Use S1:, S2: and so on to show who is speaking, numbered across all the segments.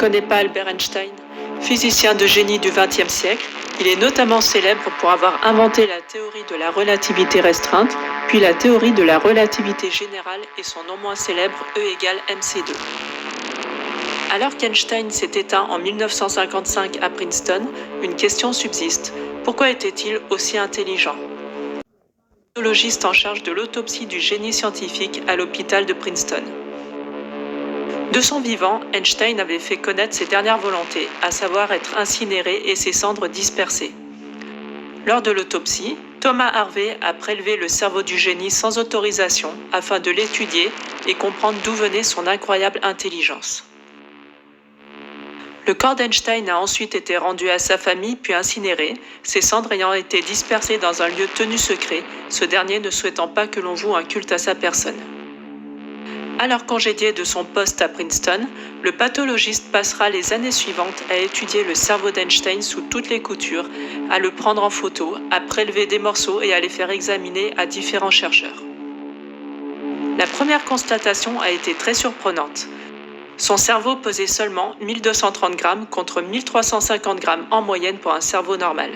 S1: connaît pas Albert Einstein? Physicien de génie du XXe siècle, il est notamment célèbre pour avoir inventé la théorie de la relativité restreinte, puis la théorie de la relativité générale et son non moins célèbre E égale mc2. Alors qu'Einstein s'est éteint en 1955 à Princeton, une question subsiste. Pourquoi était-il aussi intelligent? Pathologiste en charge de l'autopsie du génie scientifique à l'hôpital de Princeton. De son vivant, Einstein avait fait connaître ses dernières volontés, à savoir être incinéré et ses cendres dispersées. Lors de l'autopsie, Thomas Harvey a prélevé le cerveau du génie sans autorisation afin de l'étudier et comprendre d'où venait son incroyable intelligence. Le corps d'Einstein a ensuite été rendu à sa famille puis incinéré, ses cendres ayant été dispersées dans un lieu tenu secret, ce dernier ne souhaitant pas que l'on voue un culte à sa personne. Alors congédié de son poste à Princeton, le pathologiste passera les années suivantes à étudier le cerveau d'Einstein sous toutes les coutures, à le prendre en photo, à prélever des morceaux et à les faire examiner à différents chercheurs. La première constatation a été très surprenante. Son cerveau pesait seulement 1230 grammes contre 1350 grammes en moyenne pour un cerveau normal.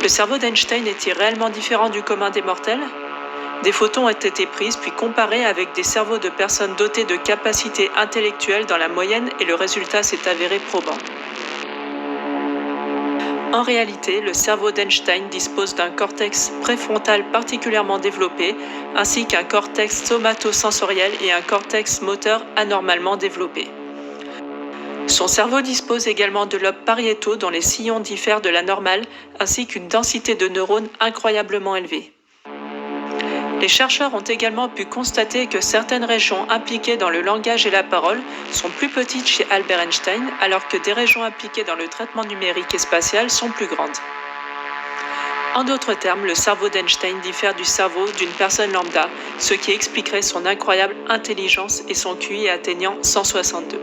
S1: Le cerveau d'Einstein est-il réellement différent du commun des mortels ? Des photos ont été prises puis comparées avec des cerveaux de personnes dotées de capacités intellectuelles dans la moyenne et le résultat s'est avéré probant. En réalité, le cerveau d'Einstein dispose d'un cortex préfrontal particulièrement développé, ainsi qu'un cortex somatosensoriel et un cortex moteur anormalement développé. Son cerveau dispose également de lobes pariétaux dont les sillons diffèrent de la normale, ainsi qu'une densité de neurones incroyablement élevée. Les chercheurs ont également pu constater que certaines régions impliquées dans le langage et la parole sont plus petites chez Albert Einstein, alors que des régions impliquées dans le traitement numérique et spatial sont plus grandes. En d'autres termes, le cerveau d'Einstein diffère du cerveau d'une personne lambda, ce qui expliquerait son incroyable intelligence et son QI atteignant 162.